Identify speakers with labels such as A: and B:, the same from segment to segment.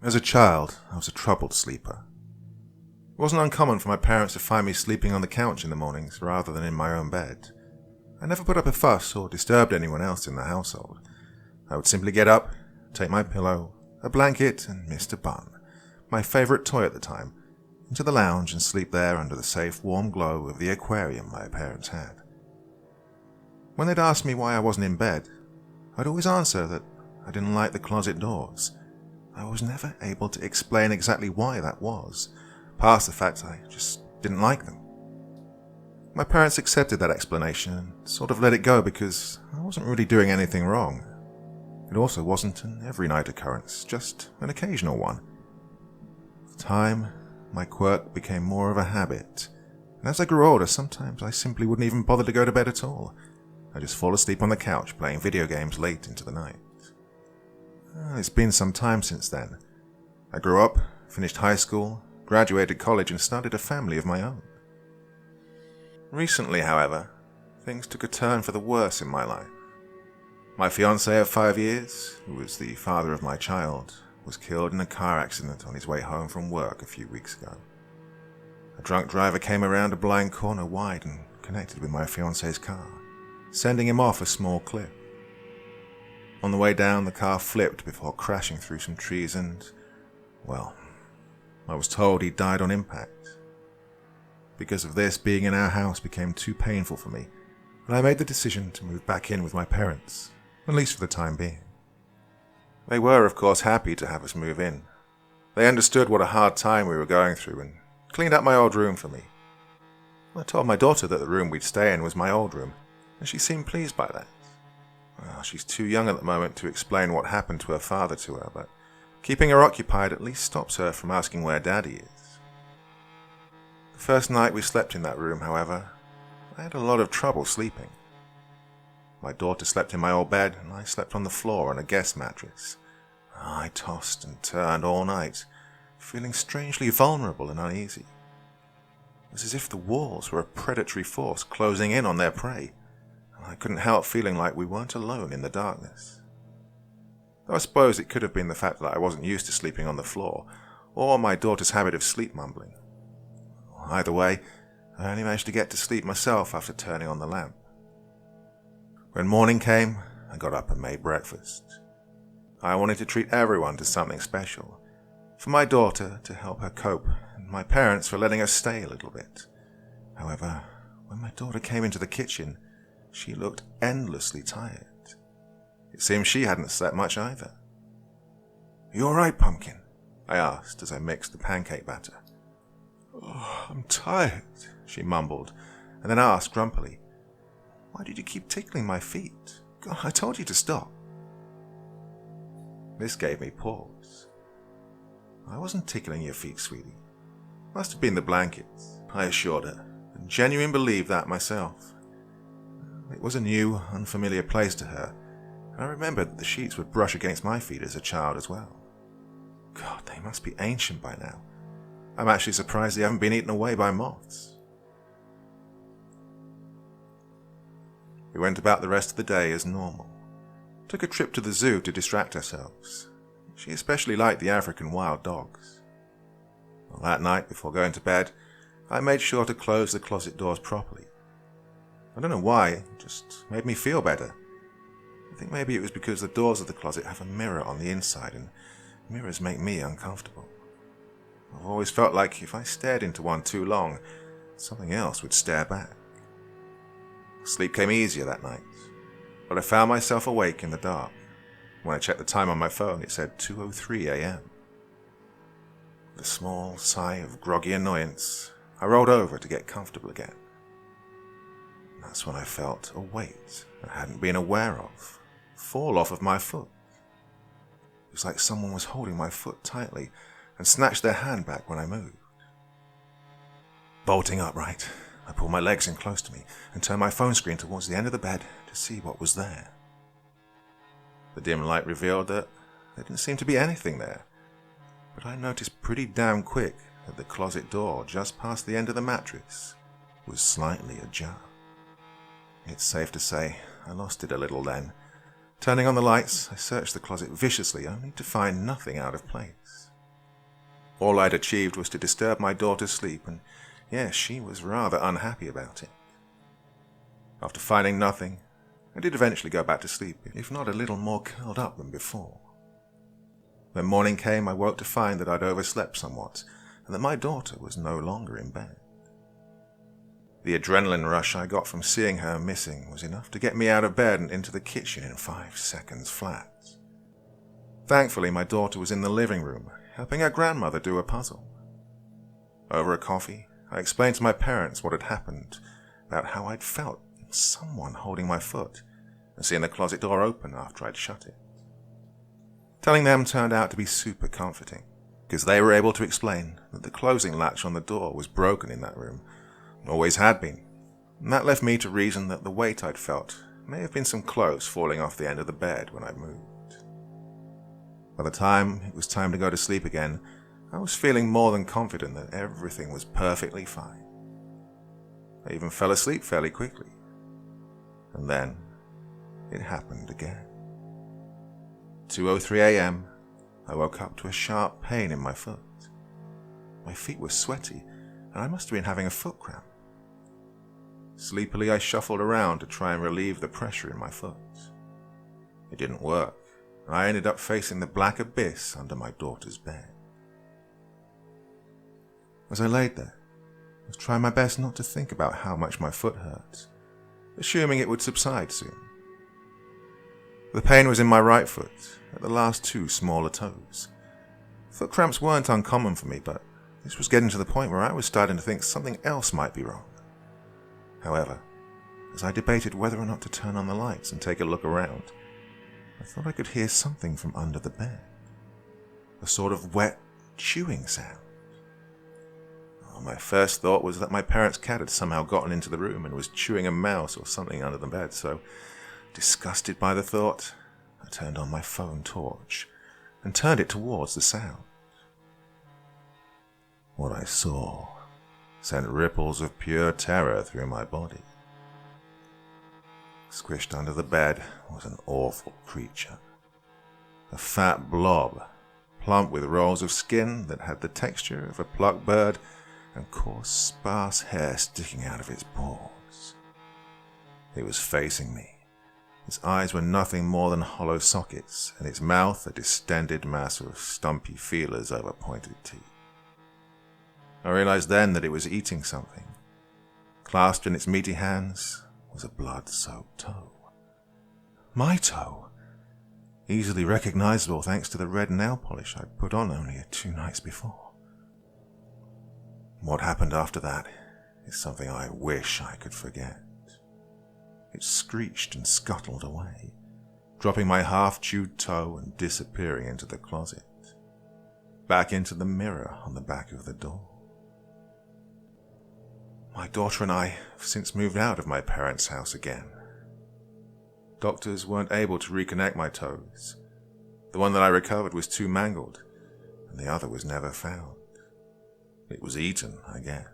A: As a child, I was a troubled sleeper. It wasn't uncommon for my parents to find me sleeping on the couch in the mornings rather than in my own bed. I never put up a fuss or disturbed anyone else in the household. I would simply get up, take my pillow, a blanket, and Mr. Bun, my favourite toy at the time, into the lounge and sleep there under the safe, warm glow of the aquarium my parents had. When they'd ask me why I wasn't in bed, I'd always answer that I didn't like the closet doors. I was never able to explain exactly why that was, past the fact I just didn't like them. My parents accepted that explanation and sort of let it go because I wasn't really doing anything wrong. It also wasn't an every night occurrence, just an occasional one. With time, my quirk became more of a habit, and as I grew older, sometimes I simply wouldn't even bother to go to bed at all. I'd just fall asleep on the couch playing video games late into the night. It's been some time since then. I grew up, finished high school, graduated college, and started a family of my own. Recently, however, things took a turn for the worse in my life. My fiancé of 5 years, who was the father of my child, was killed in a car accident on his way home from work a few weeks ago. A drunk driver came around a blind corner wide and connected with my fiancé's car, sending him off a small cliff. On the way down, the car flipped before crashing through some trees and, well, I was told he died on impact. Because of this, being in our house became too painful for me, and I made the decision to move back in with my parents, at least for the time being. They were, of course, happy to have us move in. They understood what a hard time we were going through and cleaned up my old room for me. I told my daughter that the room we'd stay in was my old room, and she seemed pleased by that. Well, she's too young at the moment to explain what happened to her father to her, but keeping her occupied at least stops her from asking where Daddy is. The first night we slept in that room, however, I had a lot of trouble sleeping. My daughter slept in my old bed, and I slept on the floor on a guest mattress. I tossed and turned all night, feeling strangely vulnerable and uneasy. It was as if the walls were a predatory force closing in on their prey. I couldn't help feeling like we weren't alone in the darkness. Though I suppose it could have been the fact that I wasn't used to sleeping on the floor, or my daughter's habit of sleep mumbling. Either way, I only managed to get to sleep myself after turning on the lamp. When morning came, I got up and made breakfast. I wanted to treat everyone to something special, for my daughter to help her cope, and my parents for letting us stay a little bit. However, when my daughter came into the kitchen, she looked endlessly tired. It seemed she hadn't slept much either. "You all right, Pumpkin?" I asked as I mixed the pancake batter. "Oh, I'm tired," she mumbled, and then asked grumpily, "Why did you keep tickling my feet? God, I told you to stop." This gave me pause. "I wasn't tickling your feet, sweetie. Must have been the blankets," I assured her, and genuinely believed that myself. It was a new, unfamiliar place to her, and I remembered that the sheets would brush against my feet as a child as well. God, they must be ancient by now. I'm actually surprised they haven't been eaten away by moths. We went about the rest of the day as normal. Took a trip to the zoo to distract ourselves. She especially liked the African wild dogs. Well, that night, before going to bed, I made sure to close the closet doors properly. I don't know why, it just made me feel better. I think maybe it was because the doors of the closet have a mirror on the inside, and mirrors make me uncomfortable. I've always felt like if I stared into one too long, something else would stare back. Sleep came easier that night, but I found myself awake in the dark. When I checked the time on my phone, it said 2:03 a.m. With a small sigh of groggy annoyance, I rolled over to get comfortable again. That's when I felt a weight I hadn't been aware of fall off of my foot. It was like someone was holding my foot tightly and snatched their hand back when I moved. Bolting upright, I pulled my legs in close to me and turned my phone screen towards the end of the bed to see what was there. The dim light revealed that there didn't seem to be anything there, but I noticed pretty damn quick that the closet door just past the end of the mattress was slightly ajar. It's safe to say I lost it a little then. Turning on the lights, I searched the closet viciously, only to find nothing out of place. All I'd achieved was to disturb my daughter's sleep, and yes, she was rather unhappy about it. After finding nothing, I did eventually go back to sleep, if not a little more curled up than before. When morning came, I woke to find that I'd overslept somewhat, and that my daughter was no longer in bed. The adrenaline rush I got from seeing her missing was enough to get me out of bed and into the kitchen in 5 seconds flat. Thankfully, my daughter was in the living room, helping her grandmother do a puzzle. Over a coffee, I explained to my parents what had happened, about how I'd felt someone holding my foot, and seeing the closet door open after I'd shut it. Telling them turned out to be super comforting, because they were able to explain that the closing latch on the door was broken in that room, always had been, and that left me to reason that the weight I'd felt may have been some clothes falling off the end of the bed when I moved. By the time it was time to go to sleep again, I was feeling more than confident that everything was perfectly fine. I even fell asleep fairly quickly. And then it happened again. 2:03 a.m., I woke up to a sharp pain in my foot. My feet were sweaty, and I must have been having a foot cramp. Sleepily, I shuffled around to try and relieve the pressure in my foot. It didn't work, and I ended up facing the black abyss under my daughter's bed. As I laid there, I was trying my best not to think about how much my foot hurt, assuming it would subside soon. The pain was in my right foot, at the last 2 smaller toes. Foot cramps weren't uncommon for me, but this was getting to the point where I was starting to think something else might be wrong. However, as I debated whether or not to turn on the lights and take a look around, I thought I could hear something from under the bed. A sort of wet, chewing sound. My first thought was that my parents' cat had somehow gotten into the room and was chewing a mouse or something under the bed, so, disgusted by the thought, I turned on my phone torch and turned it towards the sound. What I saw sent ripples of pure terror through my body. Squished under the bed was an awful creature. A fat blob, plump with rolls of skin that had the texture of a plucked bird and coarse, sparse hair sticking out of its paws. It was facing me. Its eyes were nothing more than hollow sockets, and its mouth a distended mass of stumpy feelers over pointed teeth. I realized then that it was eating something. Clasped in its meaty hands was a blood-soaked toe. My toe! Easily recognizable thanks to the red nail polish I'd put on only 2 nights before. What happened after that is something I wish I could forget. It screeched and scuttled away, dropping my half-chewed toe and disappearing into the closet, back into the mirror on the back of the door. My daughter and I have since moved out of my parents' house again. Doctors weren't able to reconnect my toes. The one that I recovered was too mangled, and the other was never found. It was eaten, I guess.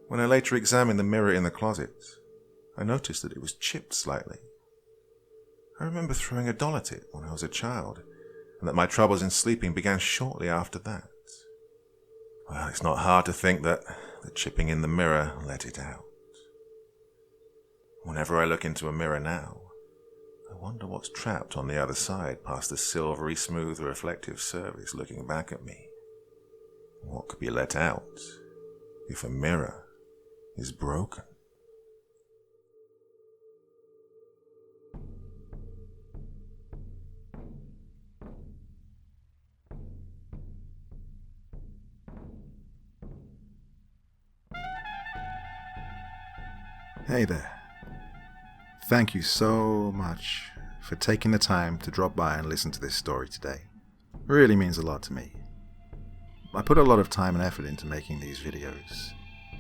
A: When I later examined the mirror in the closet, I noticed that it was chipped slightly. I remember throwing a doll at it when I was a child, and that my troubles in sleeping began shortly after that. Well, it's not hard to think that the chipping in the mirror let it out. Whenever I look into a mirror now, I wonder what's trapped on the other side past the silvery smooth reflective surface looking back at me. What could be let out if a mirror is broken?
B: Hey there. Thank you so much for taking the time to drop by and listen to this story today. It really means a lot to me. I put a lot of time and effort into making these videos,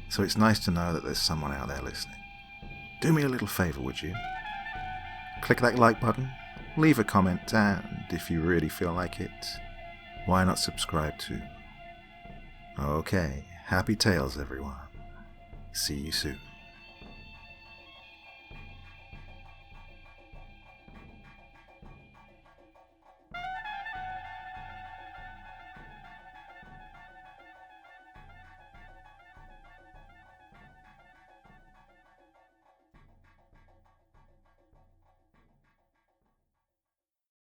B: so it's nice to know that there's someone out there listening. Do me a little favor, would you? Click that like button, leave a comment, and if you really feel like it, why not subscribe too? Okay, happy tales everyone. See you soon.